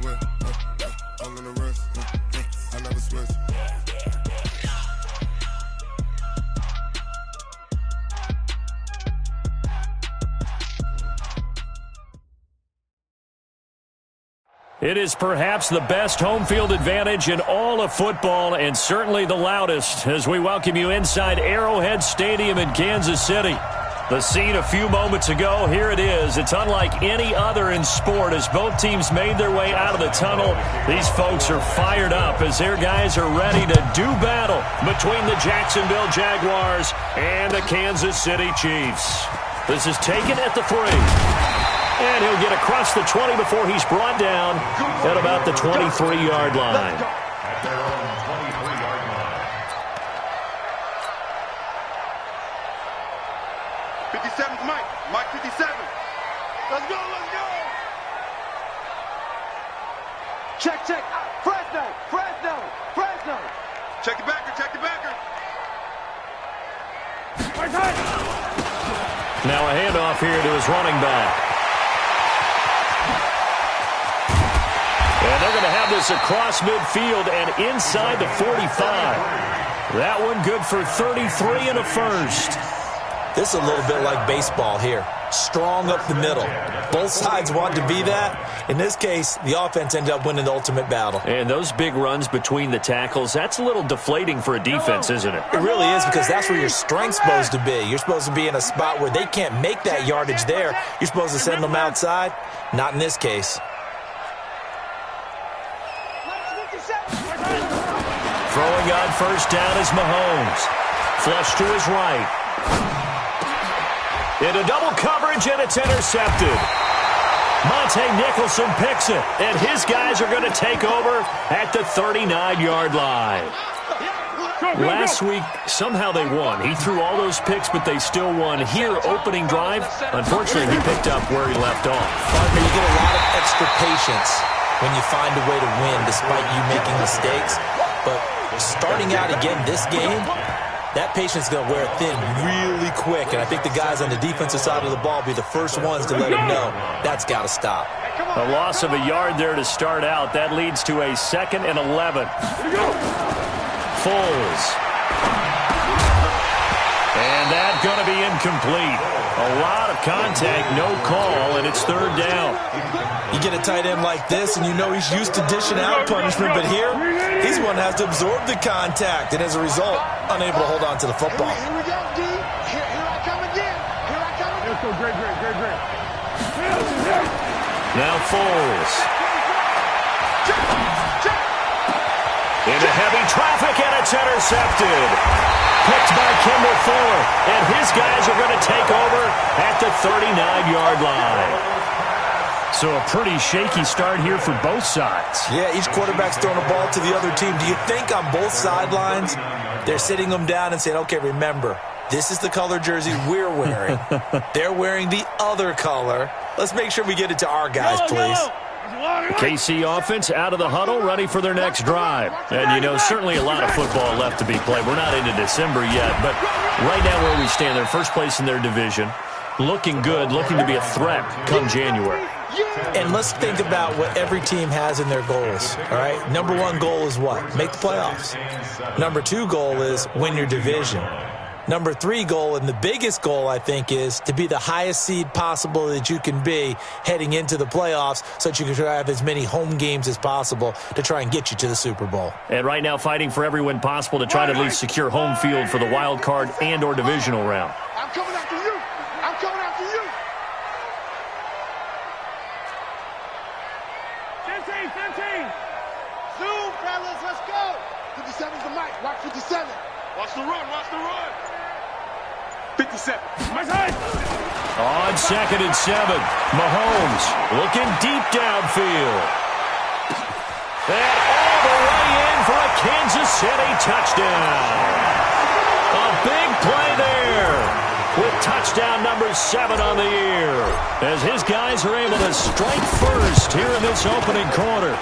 way. I'm in a rush. I never switch. It is perhaps the best home field advantage in all of football, and certainly the loudest, as we welcome you inside Arrowhead Stadium in Kansas City. The scene a few moments ago, here it is. It's unlike any other in sport as both teams made their way out of the tunnel. These folks are fired up as their guys are ready to do battle between the Jacksonville Jaguars and the Kansas City Chiefs. This is taken at the 3. And he'll get across the 20 before he's brought down at about the 23-yard line. At their own 23-yard line. 57's Mike. Mike 57. Let's go, let's go. Check. Fresno. Check the backer. Now a handoff here to his running back. And they're going to have this across midfield and inside the 45. That one good for 33 and a first. This is a little bit like baseball here. Strong up the middle. Both sides want to be that. In this case, the offense ended up winning the ultimate battle. And those big runs between the tackles, that's a little deflating for a defense, isn't it? It really is, because that's where your strength's supposed to be. You're supposed to be in a spot where they can't make that yardage there. You're supposed to send them outside. Not in this case. Throwing on first down is Mahomes. Flush to his right. Into double coverage, and it's intercepted. Monte Nicholson picks it, and his guys are going to take over at the 39-yard line. Last week, somehow they won. He threw all those picks, but they still won. Here, opening drive, unfortunately, he picked up where he left off. Partner, you get a lot of extra patience when you find a way to win despite you making mistakes. But starting out again this game, that patience is going to wear thin really quick. And I think the guys on the defensive side of the ball will be the first ones to let them know that's got to stop. A loss of a yard there to start out. That leads to a 2nd and 11. Foles. And that's going to be incomplete. A lot of contact, no call, and it's 3rd down. You get a tight end like this, and you know he's used to dishing out punishment, but here, he's one that has to absorb the contact, and as a result, unable to hold on to the football. Here we go, D. Here I come again. Let's go, great. Now Foles. Into heavy traffic, and it's intercepted. Picked by Kendall Fuller, and his guys are going to take over at the 39-yard line. So a pretty shaky start here for both sides. Yeah, each quarterback's throwing a ball to the other team. Do you think on both sidelines they're sitting them down and saying, okay, remember, this is the color jersey we're wearing. They're wearing the other color. Let's make sure we get it to our guys, please. KC offense out of the huddle, ready for their next drive. And, you know, certainly a lot of football left to be played. We're not into December yet, but right now where we stand, they're first place in their division. Looking good, looking to be a threat come January. And let's think about what every team has in their goals, all right? Number 1 goal is what? Make the playoffs. Number 2 goal is win your division. Number 3 goal, and the biggest goal, I think, is to be the highest seed possible that you can be heading into the playoffs so that you can have as many home games as possible to try and get you to the Super Bowl. And right now fighting for every win possible to try to at least secure home field for the wild card and or divisional round. I'm coming after you. 15. Zoom, fellas, let's go. 57's the mic. Watch 57. Watch the run. 57. On 2nd and 7, Mahomes looking deep downfield. And all the way in for a Kansas City touchdown. A big play there with touchdown number 7 on the year as his guys are able to strike first here in this opening quarter.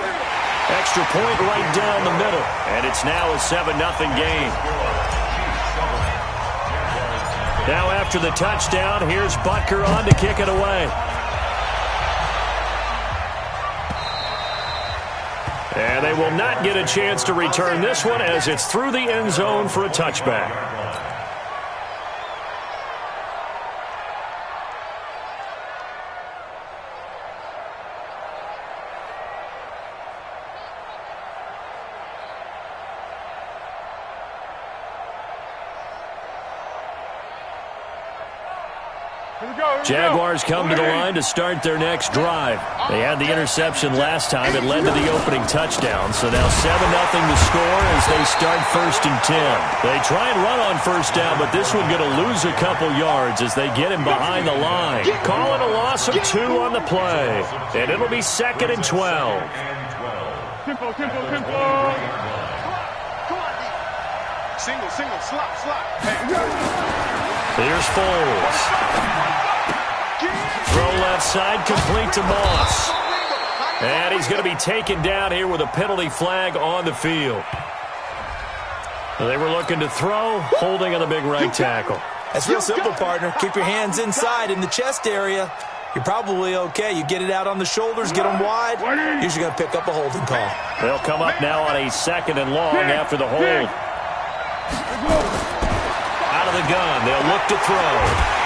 Extra point right down the middle, and it's now a 7-0 game. Now after the touchdown, here's Butker on to kick it away. And they will not get a chance to return this one as it's through the end zone for a touchback. Jaguars come to the line to start their next drive. They had the interception last time. It led to the opening touchdown. So now 7-0 to score as they start 1st and 10. They try and run on 1st down, but this one going to lose a couple yards as they get him behind the line. Calling a loss of 2 on the play. And it'll be 2nd and 12. Tempo. Single, slot. Here's Foles. Throw left side, complete to Moss. And he's going to be taken down here with a penalty flag on the field. They were looking to throw, holding on the big right tackle. That's real simple, partner. Keep your hands inside in the chest area. You're probably okay. You get it out on the shoulders, get them wide. Usually going to pick up a holding call. They'll come up now on a 2nd and long after the hold. Out of the gun, they'll look to throw.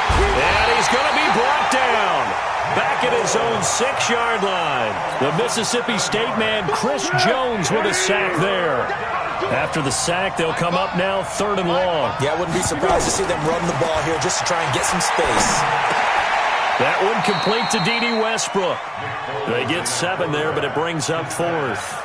And he's going to be brought down. Back at his own 6-yard line. The Mississippi State man, Chris Jones, with a sack there. After the sack, they'll come up now 3rd and long. Yeah, I wouldn't be surprised to see them run the ball here just to try and get some space. That one complete to D.D. Westbrook. They get 7 there, but it brings up 4th.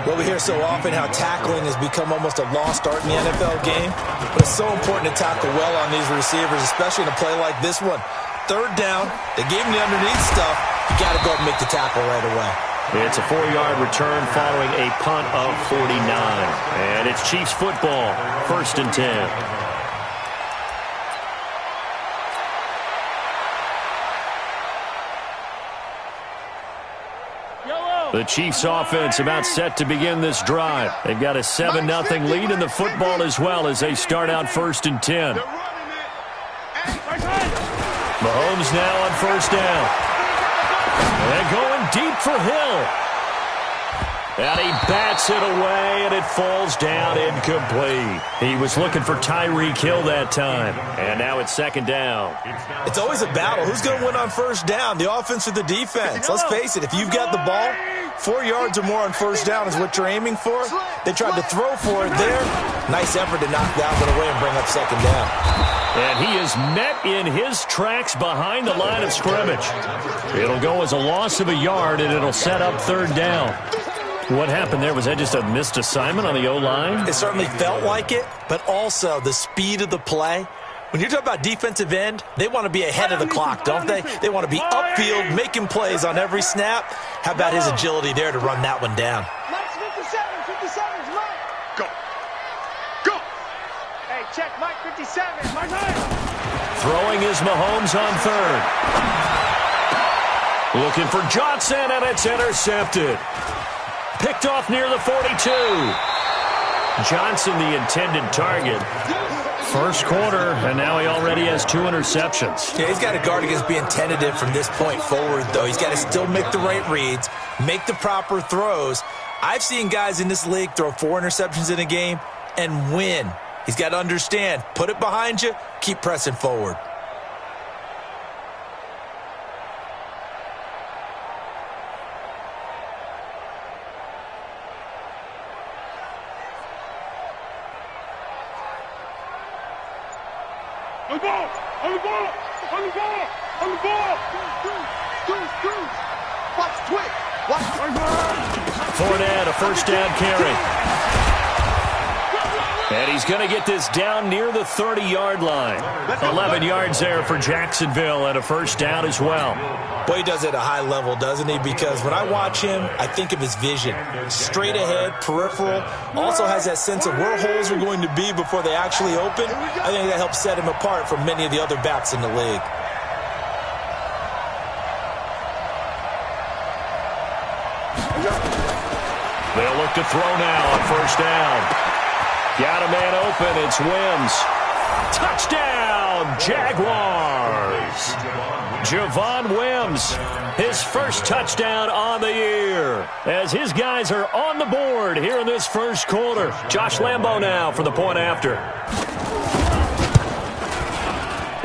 Well, we hear so often how tackling has become almost a lost art in the NFL game. But it's so important to tackle well on these receivers, especially in a play like this one. 3rd down, they gave him the underneath stuff. You got to go and make the tackle right away. It's a 4-yard return following a punt of 49. And it's Chiefs football, 1st and 10. The Chiefs offense about set to begin this drive. They've got a 7-0 lead in the football as well as they start out 1st and 10. Mahomes now on 1st down. And going deep for Hill. And he bats it away, and it falls down incomplete. He was looking for Tyreek Hill that time. And now it's 2nd down. It's always a battle. Who's going to win on 1st down, the offense or the defense? Let's face it, if you've got the ball, 4 yards or more on 1st down is what you're aiming for. They tried to throw for it there. Nice effort to knock that one away and bring up 2nd down. And he is met in his tracks behind the line of scrimmage. It'll go as a loss of a yard, and it'll set up 3rd down. What happened there? Was that just a missed assignment on the O-line? It certainly felt like it, but also the speed of the play. When you're talking about defensive end, they want to be ahead of the clock, don't they? They want to be upfield, making plays on every snap. How about his agility there to run that one down? 57's Mike. Go. Hey, check Mike 57. Mike. Throwing is Mahomes on 3rd. Looking for Johnson, and it's intercepted. Picked off near the 42. Johnson, the intended target. 1st quarter, and now he already has 2 interceptions. Yeah, he's got to guard against being tentative from this point forward, though. He's got to still make the right reads, make the proper throws. I've seen guys in this league throw 4 interceptions in a game and win. He's got to understand, put it behind you, keep pressing forward. On the ball! Watch quick! Fournette, a 1st down carry. And he's going to get this down near the 30-yard line. 11 yards there for Jacksonville and a 1st down as well. Boy, he does it at a high level, doesn't he? Because when I watch him, I think of his vision. Straight ahead, peripheral. Also has that sense of where holes are going to be before they actually open. I think that helps set him apart from many of the other backs in the league. They'll look to throw now on 1st down. Got a man open. It's Wims. Touchdown, Jaguars. Javon Wims, his first touchdown on the year, as his guys are on the board here in this first quarter. Josh Lambo now for the point after.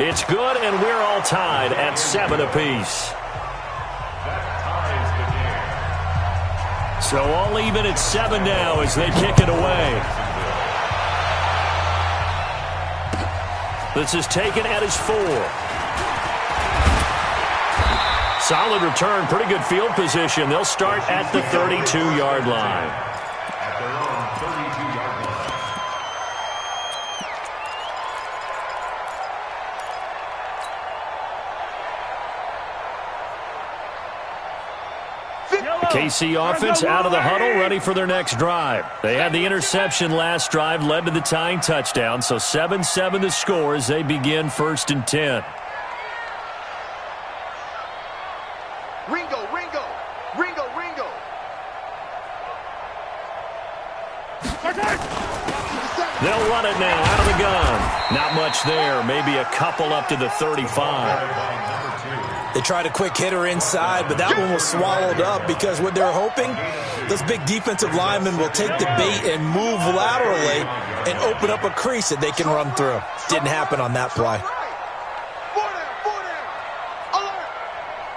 It's good, and we're all tied at 7 apiece. So all even at 7 now as they kick it away. This is taken at his 4. Solid return, pretty good field position. They'll start at the 32-yard line. At their own 32-yard line. KC offense out of the huddle, ready for their next drive. They had the interception last drive, led to the tying touchdown, so 7-7 the score as they begin 1st and 10. Ringo. They'll run it now out of the gun. Not much there, maybe a couple up to the 35. They tried a quick hitter inside, but that one was swallowed up because what they're hoping, those big defensive linemen will take the bait and move laterally and open up a crease that they can run through. Didn't happen on that play.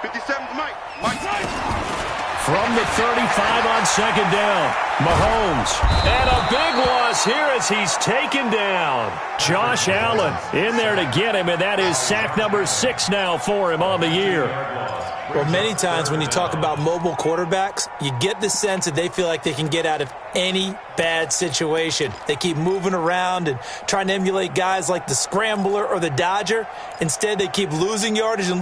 57's Mike. From the 35 on 2nd down, Mahomes. And a big loss here as he's taken down. Josh Allen in there to get him, and that is sack number 6 now for him on the year. Well, many times when you talk about mobile quarterbacks, you get the sense that they feel like they can get out of any bad situation. They keep moving around and trying to emulate guys like the Scrambler or the Dodger. Instead, they keep losing yardage and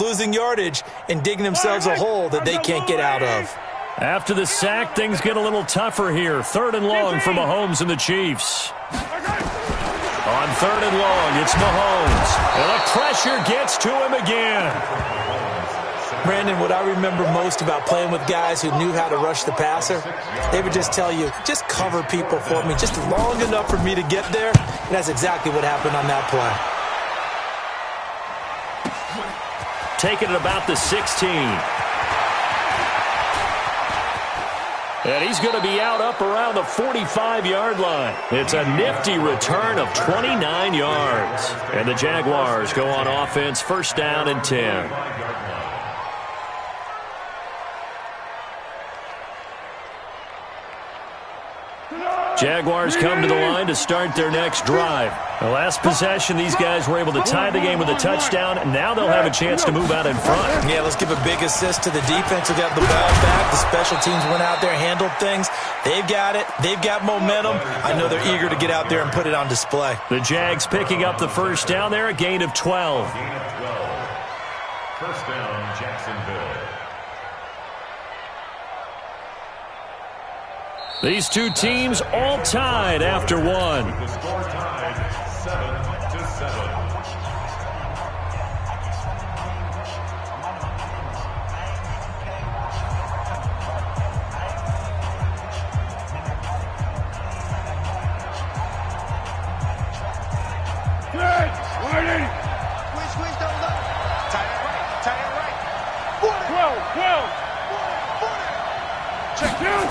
digging themselves a hole that they can't get out of. After the sack, things get a little tougher here. 3rd and long for Mahomes and the Chiefs. On 3rd and long, it's Mahomes. And the pressure gets to him again. Brandon, what I remember most about playing with guys who knew how to rush the passer, they would just tell you, just cover people for me, just long enough for me to get there. And that's exactly what happened on that play. Taking it about the 16. And he's going to be out up around the 45-yard line. It's a nifty return of 29 yards. And the Jaguars go on offense, 1st down and 10. Jaguars come to the line to start their next drive. The last possession, these guys were able to tie the game with a touchdown, and now they'll have a chance to move out in front. Yeah, let's give a big assist to the defense who got the ball back. The special teams went out there, handled things. They've got it. They've got momentum. I know they're eager to get out there and put it on display. The Jags picking up the 1st down there, a gain of 12. 1st down, Jacksonville. These two teams all tied after 1. The score tied 7-7. Squeeze down low. Tie it right. 12. Check down.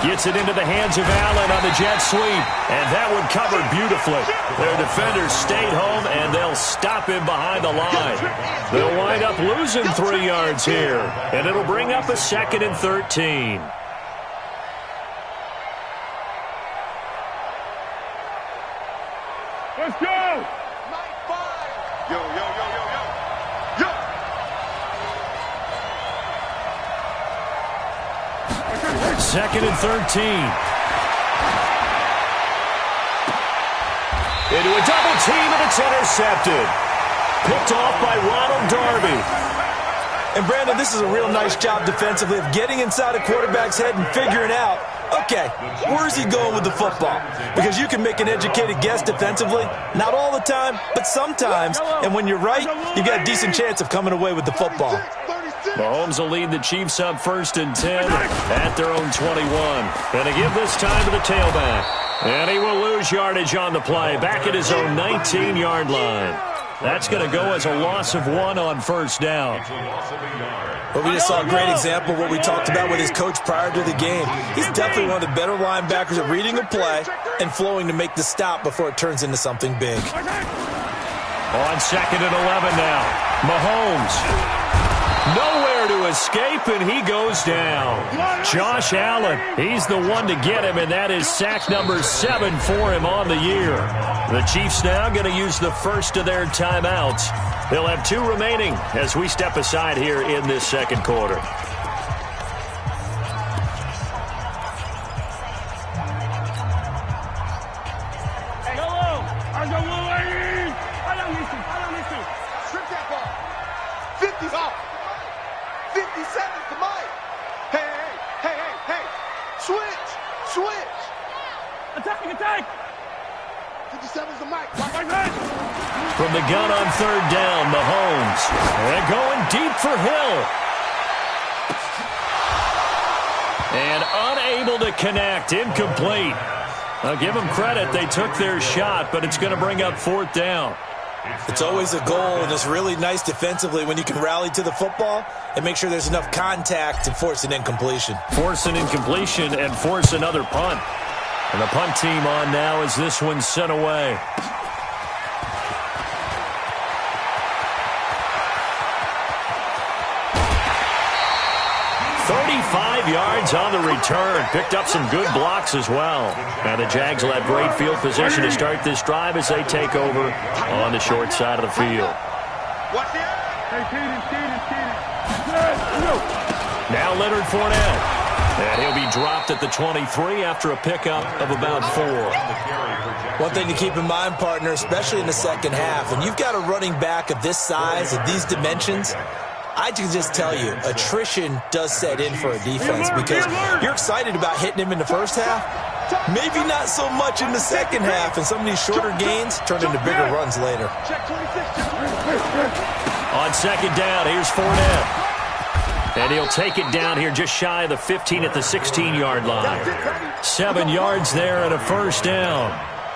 Gets it into the hands of Allen on the jet sweep, and that one covered beautifully. Their defenders stayed home, and they'll stop him behind the line. They'll wind up losing 3 yards here, and it'll bring up a 2nd and 13. Let's go! Yo. 2nd and 13. Into a double team, and it's intercepted. Picked off by Ronald Darby. And, Brandon, this is a real nice job defensively of getting inside a quarterback's head and figuring out, okay, where's he going with the football? Because you can make an educated guess defensively. Not all the time, but sometimes. And when you're right, you've got a decent chance of coming away with the football. Mahomes will lead the Chiefs up 1st and 10 at their own 21. And to give this time to the tailback. And he will lose yardage on the play, back at his own 19-yard line. That's going to go as a loss of 1 on first down. Well, we just saw a great example of what we talked about with his coach prior to the game. He's definitely one of the better linebackers at reading a play and flowing to make the stop before it turns into something big. On 2nd and 11 now. Mahomes. Nowhere to escape, and he goes down. Josh Allen, he's the one to get him, and that is sack number 7 for him on the year. The Chiefs now going to use the first of their timeouts. They'll have 2 remaining as we step aside here in this second quarter. Strip that ball. 50 off. 57 to Mike. Hey. Switch. Attack. 57's the Mike. From the gun on 3rd down, Mahomes. They're going deep for Hill. And unable to connect. Incomplete. I'll give them credit. They took their shot, but it's going to bring up 4th down. It's always a goal, and it's really nice defensively when you can rally to the football and make sure there's enough contact to force an incompletion. Force an incompletion and force another punt. And the punt team on now as this one's sent away. Yards on the return. Picked up some good blocks as well. Now the Jags will have great field position to start this drive as they take over on the short side of the field. Now Leonard Fournette. And he'll be dropped at the 23 after a pickup of about 4. One thing to keep in mind, partner, especially in the second half, when you've got a running back of this size, of these dimensions, I can just tell you, attrition does set in for a defense because you're excited about hitting him in the first half. Maybe not so much in the second half, and some of these shorter gains turn into bigger runs later. On 2nd down, here's Fournette. And he'll take it down here just shy of the 15 at the 16-yard line. 7 yards there and a first down.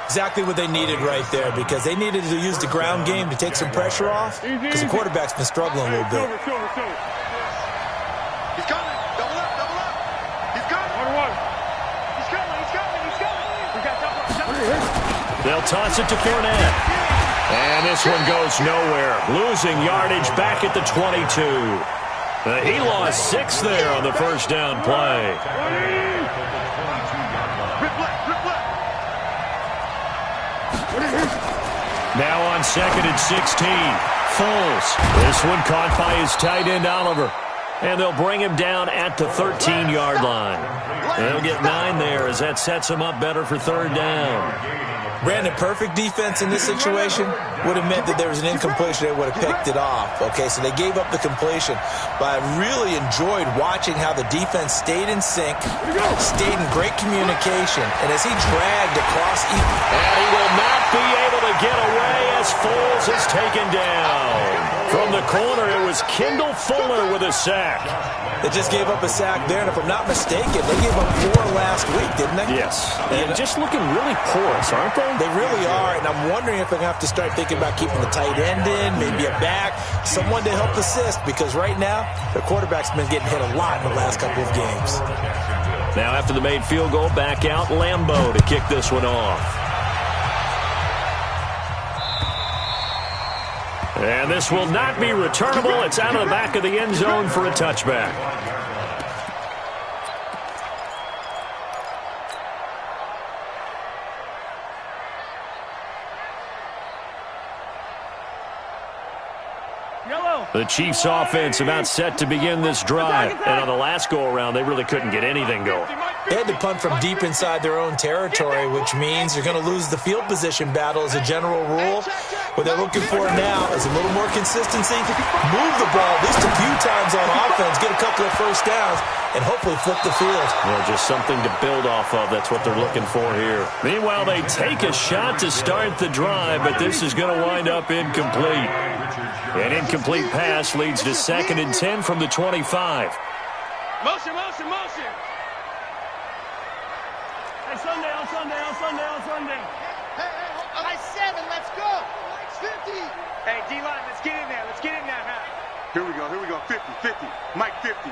Exactly what they needed right there because they needed to use the ground game to take some pressure off because the quarterback's been struggling a little bit. He's coming. Double up. He's coming. He's coming. They'll toss it to Fournette. And this one goes nowhere. Losing yardage back at the 22. He lost 6 there on the first down play. Now on 2nd and 16. Foles. This one caught by his tight end, Oliver. And they'll bring him down at the 13-yard line. They'll get 9 there as that sets him up better for 3rd down. Brandon, perfect defense in this situation would have meant that there was an incompletion. They would have picked it off. Okay, so they gave up the completion. But I really enjoyed watching how the defense stayed in sync, stayed in great communication, and as he dragged across. And he will not be able to get away as Foles is taken down. From the corner, it was Kendall Fuller with a sack. They just gave up a sack there, and if I'm not mistaken, they gave up 4 last week, didn't they? Yes. And just looking really porous, aren't they? They really are, and I'm wondering if they're going to have to start thinking about keeping the tight end in, maybe a back, someone to help assist, because right now, their quarterback's been getting hit a lot in the last couple of games. Now after the made field goal, back out Lambeau to kick this one off. And this will not be returnable. It's out of the back of the end zone for a touchback. The Chiefs offense about set to begin this drive. And on the last go-around, they really couldn't get anything going. They had to punt from deep inside their own territory, which means they're going to lose the field position battle as a general rule. What they're looking for now is a little more consistency, move the ball at least a few times on offense, get a couple of first downs, and hopefully flip the field. Well, just something to build off of. That's what they're looking for here. Meanwhile, they take a shot to start the drive, but this is going to wind up incomplete. An incomplete pass leads to 2nd and 10 from the 25. Motion. Hey, Sunday. Hey, I 7, let's go. 50. Hey, Here we go. 50, 50. Mike 50.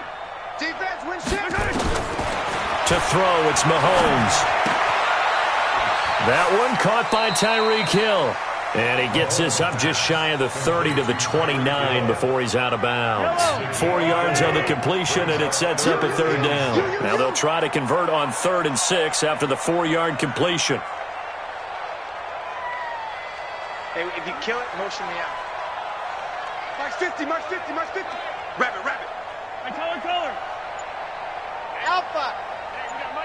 Defense, win shit. To throw, it's Mahomes. That one caught by Tyreek Hill. And he gets this up just shy of the 30 to the 29 before he's out of bounds. 4 yards on the completion, and it sets up a third down. Now they'll try to convert on 3rd and 6 after the 4-yard completion. Hey, if you kill it, motion me out. March 50, March 50, March 50. Rabbit. I color. Alpha. Hey, we got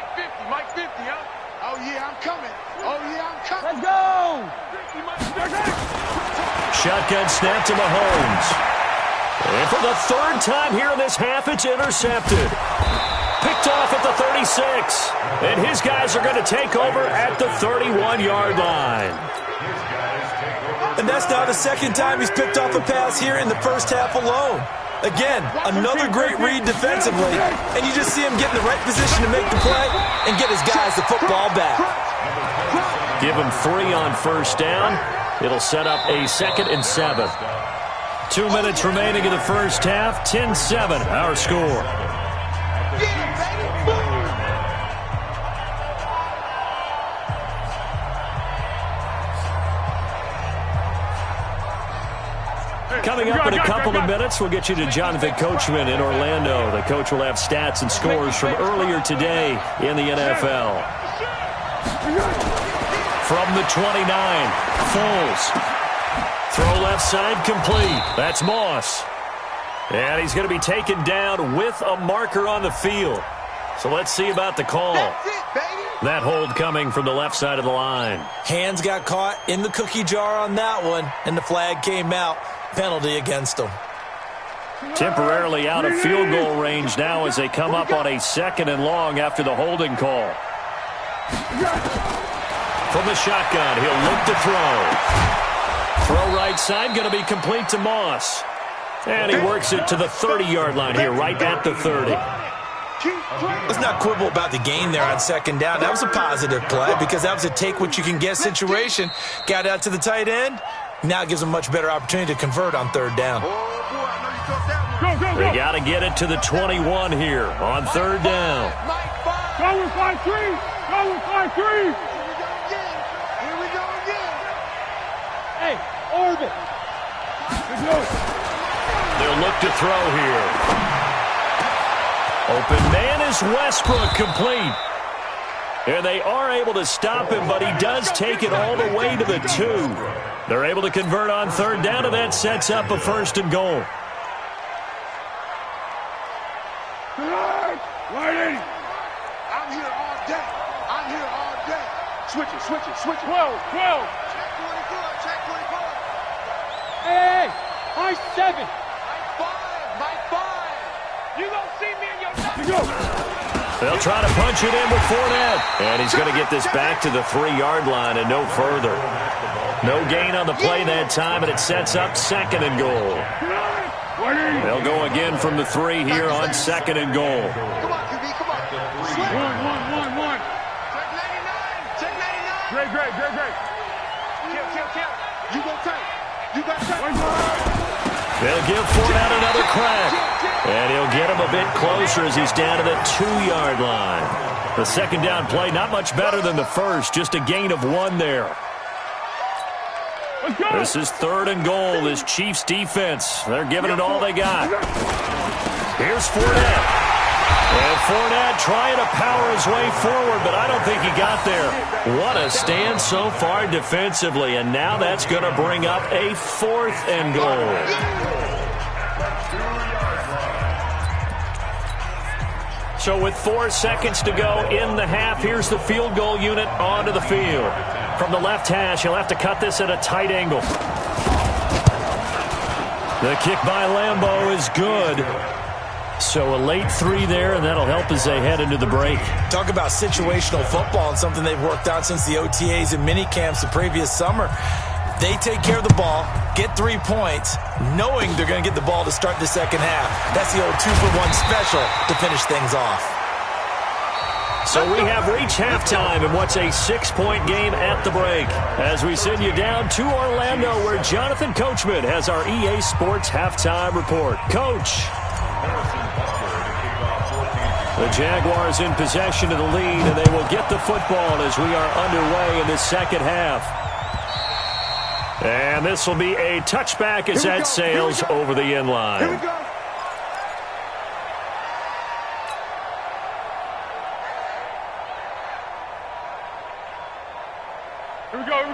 Mike 50, huh? Oh, yeah, I'm coming. Let's go. 50, Mike 50. Shotgun snap to Mahomes. And for the 3rd time here in this half, it's intercepted. Picked off at the 36. And his guys are going to take over at the 31-yard line. And that's now the 2nd time he's picked off a pass here in the first half alone. Again, another great read defensively, and you just see him get in the right position to make the play and get his guys the football back. Give him 3 on first down. It'll set up a 2nd and 7. 2 minutes remaining in the first half. 10-7, our score. Coming up in a couple of minutes, we'll get you to Jonathan Coachman in Orlando. The coach will have stats and scores from earlier today in the NFL. From the 29, Foles. Throw left side complete. That's Moss. And he's going to be taken down with a marker on the field. So let's see about the call. That hold coming from the left side of the line. Hands got caught in the cookie jar on that one, and the flag came out. Penalty against them. Temporarily out of field goal range now as they come up on a 2nd and long after the holding call. From the shotgun, he'll look to throw. Throw right side, going to be complete to Moss. And he works it to the 30-yard line here, right at the 30. Let's not quibble about the gain there on 2nd down. That was a positive play because that was a take-what-you-can-get situation. Got out to the tight end. Now it gives them a much better opportunity to convert on 3rd down. They got to get it to the 21 here on 3rd down. Go with 5-3. Go with 5-3. Here we go again. Hey, orbit. They'll look to throw here. Open man is Westbrook, complete. And they are able to stop him, but he does take it all the way to the 2. They're able to convert on 3rd down, and that sets up a 1st and goal. Right in. I'm here all day. Switch it. 12. Check 24. Hey, my 7. My 5. You don't see me in your You go. They'll try to punch it in with Fournette. And he's going to get this back to the 3-yard line and no further. No gain on the play that time, and it sets up 2nd and goal. They'll go again from the 3 here on 2nd and goal. Come on, QB, come on. One. Check 99. Great. Kill. You go tight. You got tight. They'll give Fournette another crack. And he'll get him a bit closer as he's down to the 2-yard line. The 2nd down play, not much better than the first, just a gain of 1 there. This is 3rd and goal, this Chiefs defense. They're giving it all they got. Here's Fournette. And Fournette trying to power his way forward, but I don't think he got there. What a stand so far defensively, and now that's going to bring up a 4th and goal. So with 4 seconds to go in the half, here's the field goal unit onto the field. From the left hash, he'll have to cut this at a tight angle. The kick by Lambeau is good. So a late 3 there, and that'll help as they head into the break. Talk about situational football and something they've worked on since the OTAs and mini camps the previous summer. They take care of the ball, get 3 points, knowing they're going to get the ball to start the 2nd half. That's the old 2-for-1 special to finish things off. So we have reached halftime in what's a 6-point game at the break. As we send you down to Orlando, where Jonathan Coachman has our EA Sports halftime report. Coach. The Jaguars in possession of the lead, and they will get the football as we are underway in the second half. And this will be a touchback as that sails over the end line. Here we go.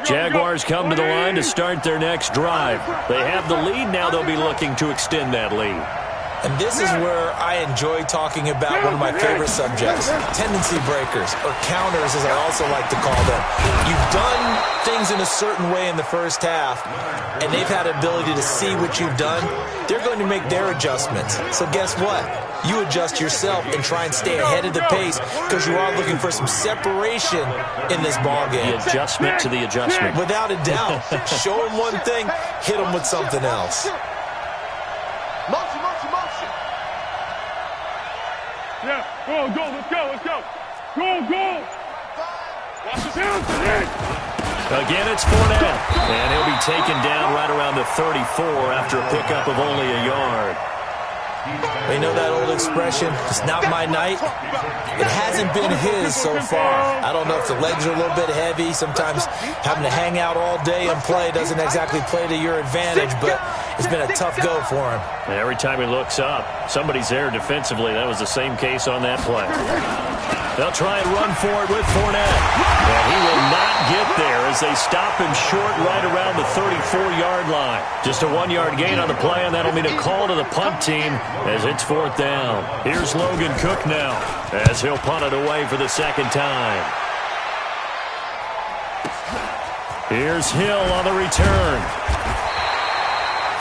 Jaguars come to the line to start their next drive. They have the lead. Now they'll be looking to extend that lead. And this is where I enjoy talking about one of my favorite subjects, tendency breakers, or counters as I also like to call them. You've done things in a certain way in the first half, and they've had the ability to see what you've done. They're going to make their adjustments. So guess what? You adjust yourself and try and stay ahead of the pace because you are looking for some separation in this ballgame. The adjustment to the adjustment. Without a doubt. Show them one thing, hit them with something else. Motion, motion, motion. Yeah, go, let's go. Go. Again, it's Fournette. And he'll be taken down right around the 34 after a pickup of only a yard. You know that old expression, it's not my night? It hasn't been his so far. I don't know if the legs are a little bit heavy. Sometimes having to hang out all day and play doesn't exactly play to your advantage, but it's been a tough go for him. And every time he looks up, somebody's there defensively. That was the same case on that play. They'll try and run for it with Fournette. And he will not get there as they stop him short right around the 34-yard line. Just a 1-yard gain on the play, and that'll mean a call to the punt team as it's 4th down. Here's Logan Cook now as he'll punt it away for the second time. Here's Hill on the return.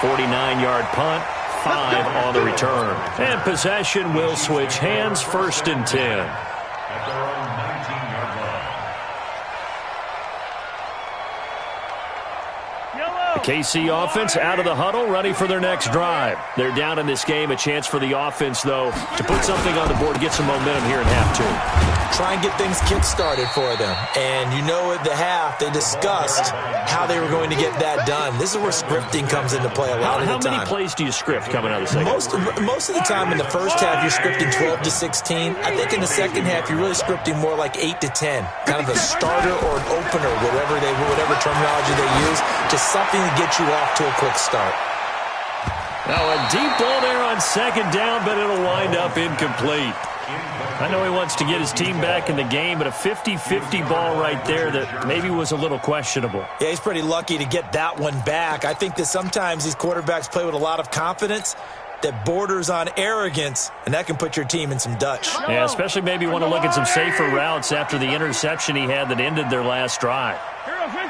49-yard punt, 5 on the return. And possession will switch hands, 1st and 10. At their own 19-yard line. The KC offense out of the huddle, ready for their next drive. They're down in this game. A chance for the offense, though, to put something on the board, get some momentum here in half 2. Try and get things kick-started for them. And you know at the half, they discussed how they were going to get that done. This is where scripting comes into play a lot of the time. How many plays do you script coming out of the second? Most of the time in the first half, you're scripting 12 to 16. I think in the second half, you're really scripting more like 8 to 10. Kind of a starter or an opener, whatever terminology they use. Just something to get you off to a quick start. Now a deep ball there on second down, but it'll wind up incomplete. I know he wants to get his team back in the game, but a 50-50 ball right there that maybe was a little questionable. Yeah, he's pretty lucky to get that one back. I think that sometimes these quarterbacks play with a lot of confidence that borders on arrogance, and that can put your team in some Dutch. Yeah, especially maybe want to look at some safer routes after the interception he had that ended their last drive. 15.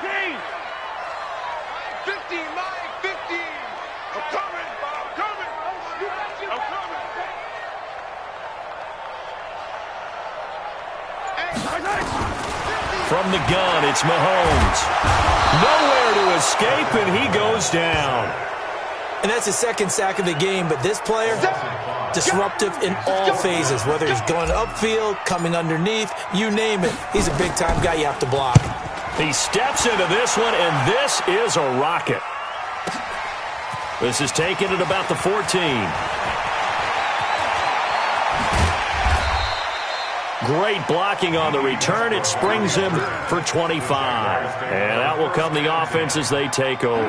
15, Mike, 15. I'm coming. From the gun, it's Mahomes. Nowhere to escape, and he goes down. And that's his second sack of the game, but this player, disruptive in all phases, whether he's going upfield, coming underneath, you name it. He's a big-time guy you have to block. He steps into this one, and this is a rocket. This is taken at about the 14. Great blocking on the return. It springs him for 25. And out will come the offense as they take over.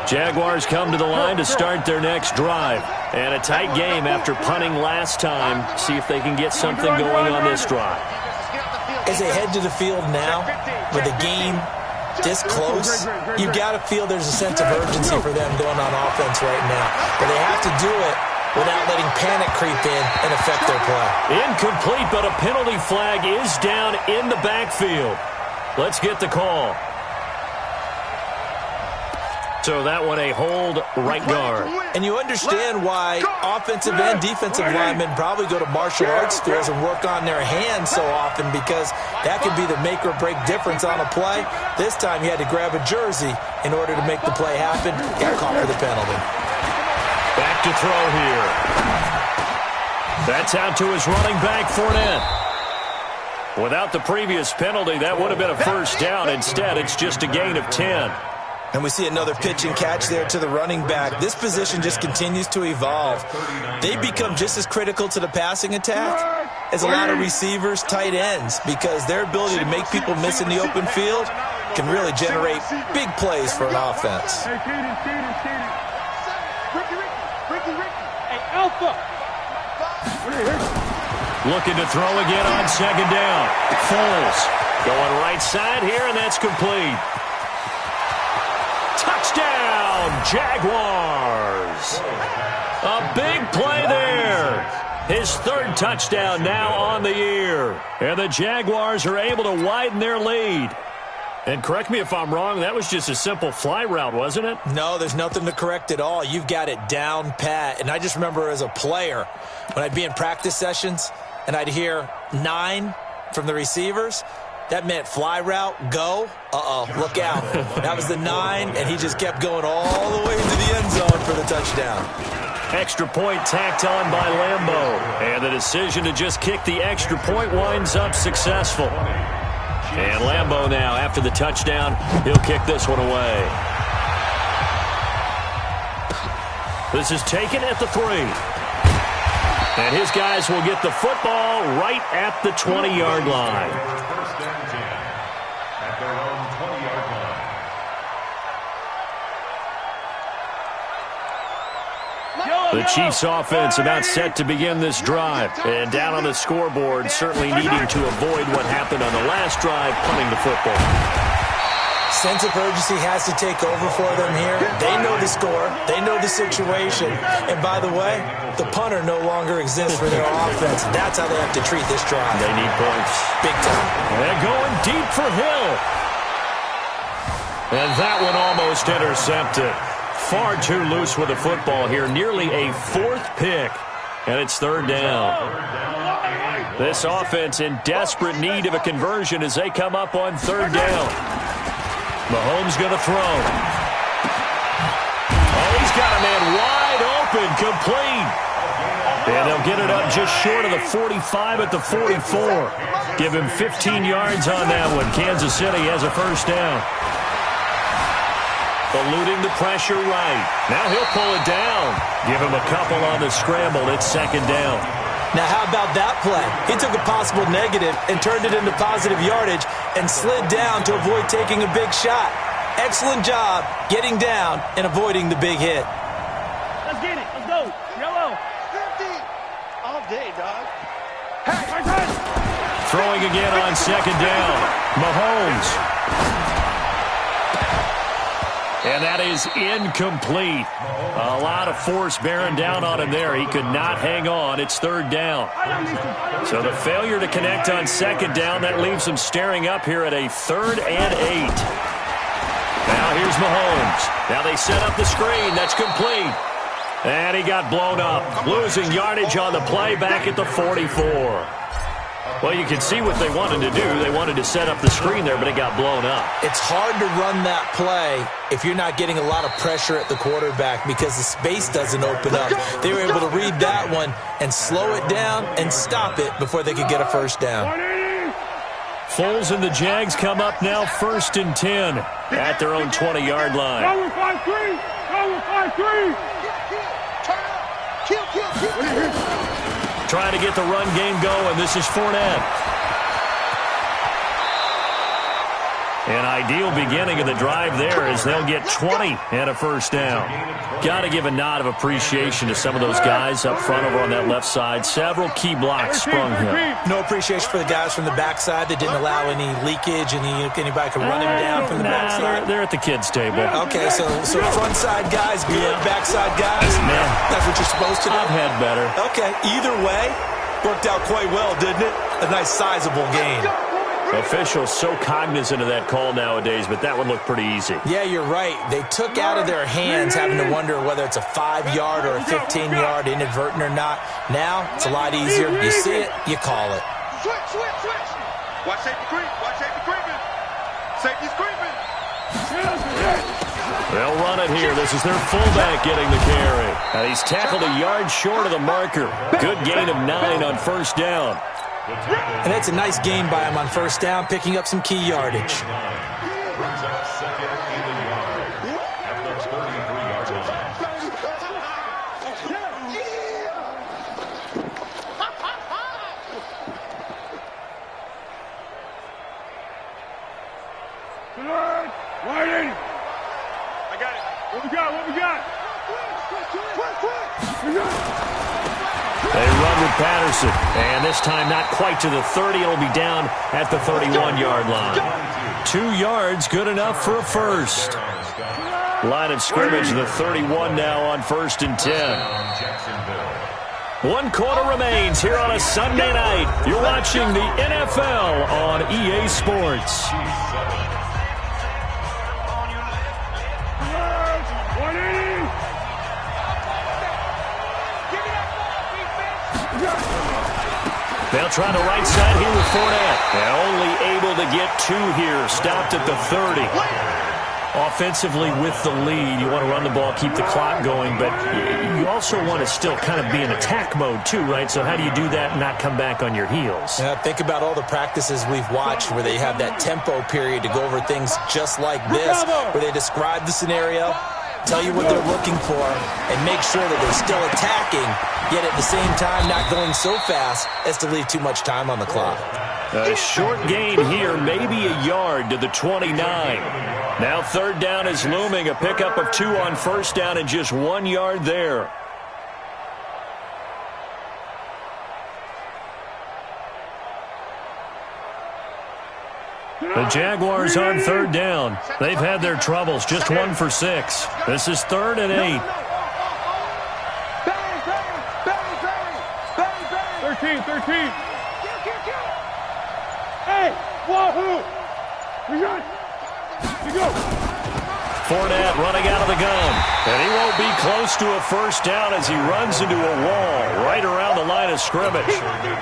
Jaguars come to the line to start their next drive. And a tight game after punting last time. See if they can get something going on this drive. As they head to the field now, with the game this close, you got to feel there's a sense of urgency for them going on offense right now. But they have to do it without letting panic creep in and affect their play. Incomplete, but a penalty flag is down in the backfield. Let's get the call. So that one a hold right guard. And you understand why offensive and defensive linemen probably go to martial arts schools and work on their hands so often, because that could be the make or break difference on a play. This time you had to grab a jersey in order to make the play happen. Got caught for the penalty. Back to throw here. That's out to his running back, Fournette. Without the previous penalty, that would have been a first down. Instead, it's just a gain of 10. And we see another pitch and catch there to the running back. This position just continues to evolve. They become just as critical to the passing attack as a lot of receivers, tight ends, because their ability to make people miss in the open field can really generate big plays for an offense. Hey, Alpha. Looking to throw again on second down. Foles going right side here, and that's complete. Touchdown, Jaguars. A big play there. His third touchdown now on the year. And the Jaguars are able to widen their lead. And correct me if I'm wrong, that was just a simple fly route, wasn't it? No, there's nothing to correct at all. You've got it down pat. And I just remember as a player, when I'd be in practice sessions and I'd hear 9 from the receivers, that meant fly route, go, look out. That was the 9, and he just kept going all the way to the end zone for the touchdown. Extra point tacked on by Lambeau. And the decision to just kick the extra point winds up successful. And Lambeau now, after the touchdown, he'll kick this one away. This is taken at the 3. And his guys will get the football right at the 20-yard line. First and 10 at their own 20-yard line. The Chiefs offense about set to begin this drive. And down on the scoreboard, certainly needing to avoid what happened on the last drive, punting the football. Sense of urgency has to take over for them here. They know the score. They know the situation. And by the way, the punter no longer exists for their offense. That's how they have to treat this drive. They need points. Big time. And going deep for Hill. And that one almost intercepted. Far too loose with the football here. Nearly a 4th pick. And it's 3rd down. This offense in desperate need of a conversion as they come up on 3rd down. Mahomes going to throw. Oh, he's got a man wide open, complete. And they'll get it up just short of the 45 at the 44. Give him 15 yards on that one. Kansas City has a first down. Eluding the pressure right. Now he'll pull it down. Give him a couple on the scramble. It's 2nd down. Now, how about that play? He took a possible negative and turned it into positive yardage and slid down to avoid taking a big shot. Excellent job getting down and avoiding the big hit. Let's get it. Let's go. Yellow. 50. All day, dog. Throwing again on 2nd down. Mahomes. And that is incomplete. A lot of force bearing down on him there. He could not hang on. It's 3rd down. So the failure to connect on 2nd down, that leaves him staring up here at a 3rd and 8. Now here's Mahomes. Now they set up the screen. That's complete. And he got blown up. Losing yardage on the play back at the 44. Well, you can see what they wanted to do. They wanted to set up the screen there, but it got blown up. It's hard to run that play if you're not getting a lot of pressure at the quarterback because the space doesn't open up. They were able to read that one and slow it down and stop it before they could get a first down. Foles and the Jags come up now 1st and 10 at their own 20-yard line. Go with 5-3. Go with 5-3. Kill. Trying to get the run game going. This is Fournette. An ideal beginning of the drive there as they'll get 20 and a first down. Got to give a nod of appreciation to some of those guys up front over on that left side. Several key blocks sprung here. No appreciation for the guys from the backside that didn't allow any leakage and anybody could run him down from the backside. They're at the kids' table. Okay, so front side guys good, backside guys, Man, that's what you're supposed to do. I've had better. Okay, either way, worked out quite well, didn't it? A nice sizable gain. Officials so cognizant of that call nowadays, but that one looked pretty easy. Yeah, you're right. They took out of their hands having to wonder whether it's a 5-yard or a 15-yard inadvertent or not. Now, it's a lot easier. You see it, you call it. Switch. Watch safety creeping. Safety's creeping. They'll run it here. This is their fullback getting the carry. And he's tackled a yard short of the marker. Good gain of 9 on first down. And it's a nice gain by him on first down, picking up some key yardage. Brings up second and a yard at the 33-yard line. Waiting. I got it. What we got? What we got? They run with Patterson, and this time not quite to the 30. It'll be down at the 31-yard line. 2 yards, good enough for a first. Line of scrimmage, the 31 now on 1st and 10. 1 quarter remains here on a Sunday night. You're watching the NFL on EA Sports. They'll try the right side here with Fournette. And only able to get 2 here. Stopped at the 30. Offensively with the lead, you want to run the ball, keep the clock going, but you also want to still kind of be in attack mode too, right? So how do you do that and not come back on your heels? Yeah, think about all the practices we've watched where they have that tempo period to go over things just like this, where they describe the scenario, tell you what they're looking for, and make sure that they're still attacking, yet at the same time not going so fast as to leave too much time on the clock. A short gain here, maybe a yard to the 29. Now 3rd down is looming, a pickup of 2 on 1st down and just 1 yard there. The Jaguars on 3rd down. They've had their troubles, just 1 for 6. This is 3rd and 8. 13. Hey, wahoo! We got. Go. Fournette running out of the gun. And he won't be close to a first down as he runs into a wall right around the line of scrimmage.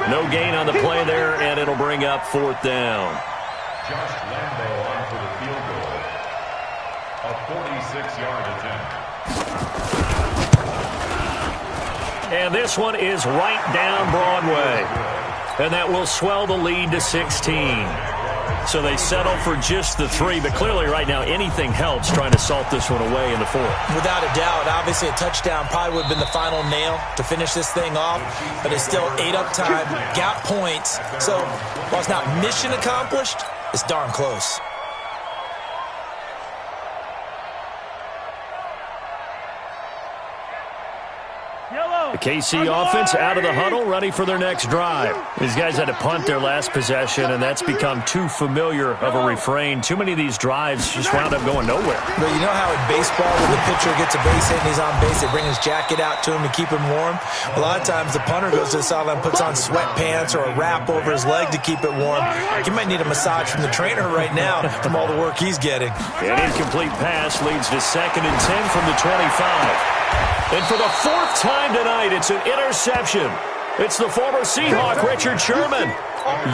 No gain on the play there, and it'll bring up 4th down. Josh Lambo on for the field goal. A 46-yard attempt. And this one is right down Broadway. And that will swell the lead to 16. So they settle for just the 3, but clearly right now anything helps trying to salt this one away in the 4th. Without a doubt, obviously a touchdown probably would have been the final nail to finish this thing off, but it's still 8 up time, got points. So while it's not mission accomplished, it's darn close. The KC offense out of the huddle, ready for their next drive. These guys had to punt their last possession, and that's become too familiar of a refrain. Too many of these drives just wound up going nowhere. But you know how in baseball, when the pitcher gets a base hit and he's on base, they bring his jacket out to him to keep him warm? A lot of times the punter goes to the sideline, puts on sweatpants or a wrap over his leg to keep it warm. You might need a massage from the trainer right now from all the work he's getting. An incomplete pass leads to 2nd and 10 from the 25. And for the 4th time tonight, it's an interception. It's the former Seahawk, Richard Sherman.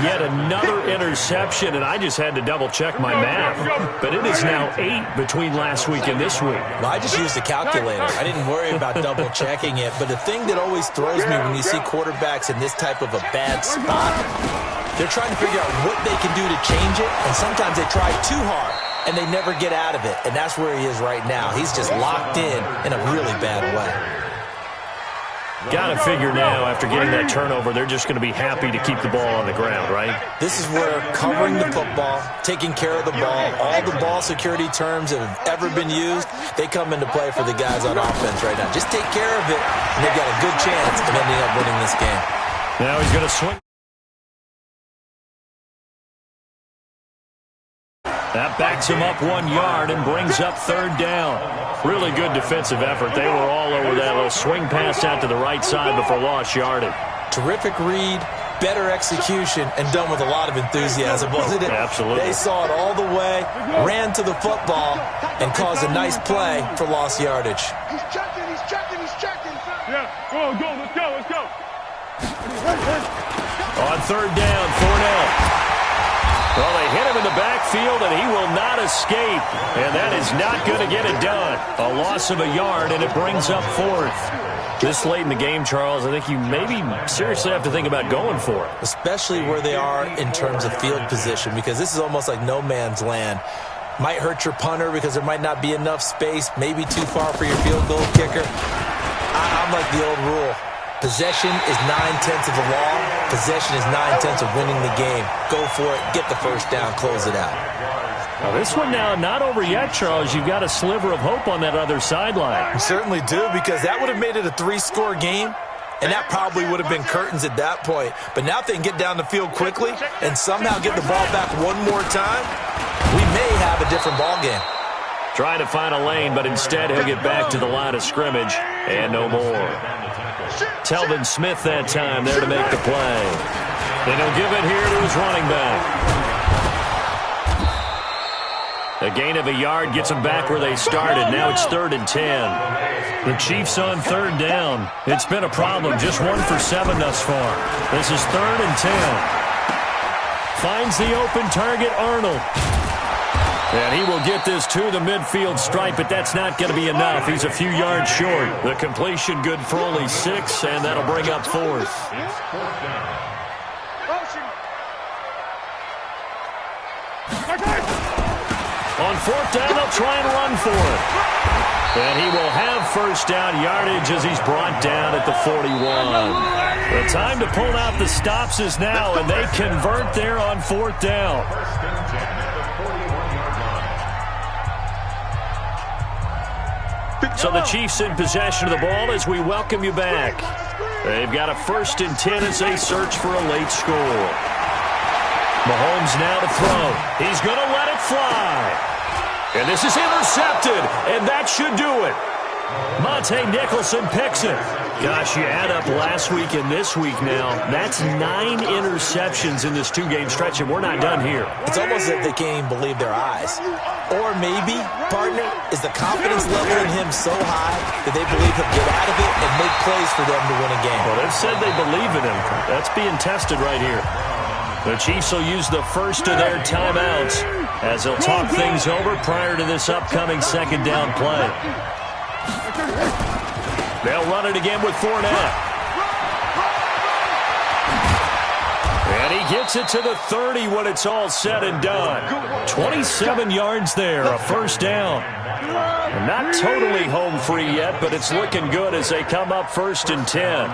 Yet another interception, and I just had to double-check my math. But it is now 8 between last week and this week. Well, I just used a calculator. I didn't worry about double-checking it. But the thing that always throws me when you see quarterbacks in this type of a bad spot, they're trying to figure out what they can do to change it, and sometimes they try too hard, and they never get out of it. And that's where he is right now. He's just locked in a really bad way. Got to figure now, after getting that turnover, they're just going to be happy to keep the ball on the ground, right? This is where covering the football, taking care of the ball, all the ball security terms that have ever been used, they come into play for the guys on offense right now. Just take care of it, and they've got a good chance of ending up winning this game. Now he's going to swing. That backs him up 1 yard and brings up 3rd down. Really good defensive effort. They were all over that little swing pass out to the right side before lost yardage. Terrific read, better execution, and done with a lot of enthusiasm, wasn't it? Absolutely. They saw it all the way, ran to the football, and caused a nice play for lost yardage. He's checking. Yeah, go, let's go. On 3rd down, Fournette. Well, they hit him in the backfield, and he will not escape. And that is not going to get it done. A loss of a yard, and it brings up 4th. This late in the game, Charles, I think you maybe seriously have to think about going for it. Especially where they are in terms of field position, because this is almost like no man's land. Might hurt your punter because there might not be enough space, maybe too far for your field goal kicker. I'm like the old rule. Possession is 9/10 of the law. Possession is 9/10 of winning the game. Go for it, get the first down, close it out. Now this one now not over yet, Charles. You've got a sliver of hope on that other sideline. You certainly do, because that would have made it a 3-score game, and that probably would have been curtains at that point. But now if they can get down the field quickly and somehow get the ball back one more time, we may have a different ball game. Trying to find a lane, but instead he'll get back to the line of scrimmage and no more. Telvin Smith that time there to make the play. And he'll give it here to his running back. A gain of a yard gets them back where they started. Now it's 3rd and 10. The Chiefs on 3rd down. It's been a problem. Just 1 for 7 thus far. This is 3rd and 10. Finds the open target, Arnold. And he will get this to the midfield stripe, but that's not going to be enough. He's a few yards short. The completion good for only 6, and that'll bring up 4th. On 4th down, they'll try and run for it. And he will have first down yardage as he's brought down at the 41. The time to pull out the stops is now, and they convert there on 4th down. So the Chiefs in possession of the ball as we welcome you back. They've got a 1st and 10 as they search for a late score. Mahomes now to throw. He's going to let it fly. And this is intercepted, and that should do it. Monte Nicholson picks it. Gosh, you add up last week and this week now, that's 9 interceptions in this 2-game stretch, and we're not done here. It's almost as if they can't even believe their eyes. Or maybe, partner, is the confidence level in him so high that they believe he'll get out of it and make plays for them to win a game. Well, they've said they believe in him. That's being tested right here. The Chiefs will use the first of their timeouts as they'll talk things over prior to this upcoming 2nd down play. They'll run it again with Fournette. And he gets it to the 30 when it's all said and done. 27 yards there, a first down. And not totally home free yet, but it's looking good as they come up 1st and 10.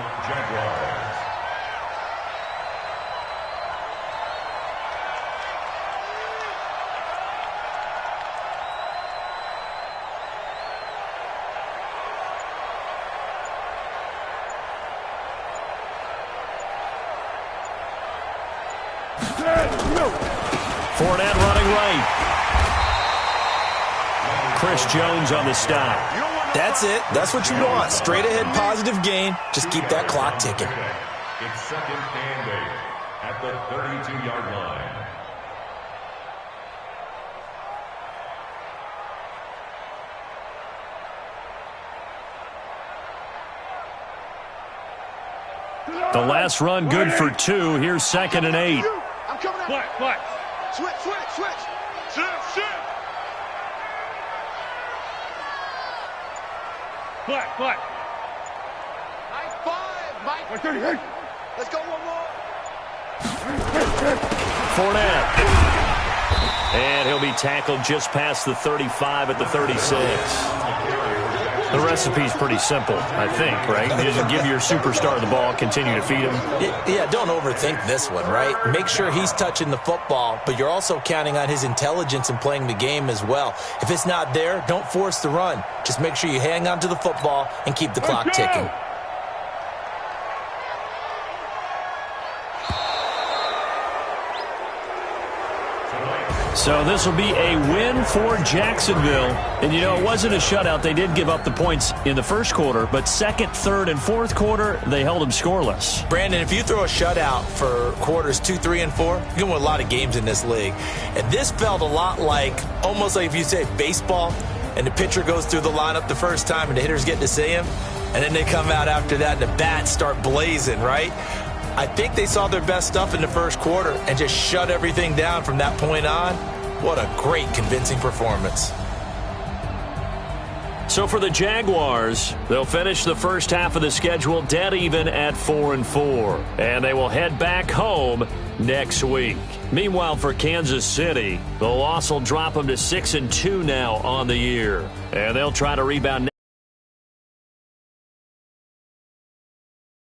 Fournette running right. Chris Jones on the stop. That's it. That's what you want. Straight ahead positive gain. Just keep that clock ticking. It's 2nd and 8 at the 32-yard line. The last run good for 2. Here's 2nd and 8. I'm coming out. What? Switch. Shift. What? High 5, Mike. Let's go one more. Fournette. And he'll be tackled just past the 35 at the 36. The recipe's pretty simple, I think, right? You just give your superstar the ball, continue to feed him. Yeah, don't overthink this one, right? Make sure he's touching the football, but you're also counting on his intelligence in playing the game as well. If it's not there, don't force the run. Just make sure you hang on to the football and keep the clock ticking. So this will be a win for Jacksonville. And, you know, it wasn't a shutout. They did give up the points in the first quarter, but 2nd, 3rd, and 4th quarter, they held them scoreless. Brandon, if you throw a shutout for quarters 2, 3, and 4, you can win a lot of games in this league. And this felt a lot like, almost like if you say baseball, and the pitcher goes through the lineup the first time and the hitters get to see him, and then they come out after that and the bats start blazing, right? I think they saw their best stuff in the first quarter and just shut everything down from that point on. What a great, convincing performance. So for the Jaguars, they'll finish the first half of the schedule dead even at 4-4, and they will head back home next week. Meanwhile, for Kansas City, the loss will drop them to 6-2 now on the year, and they'll try to rebound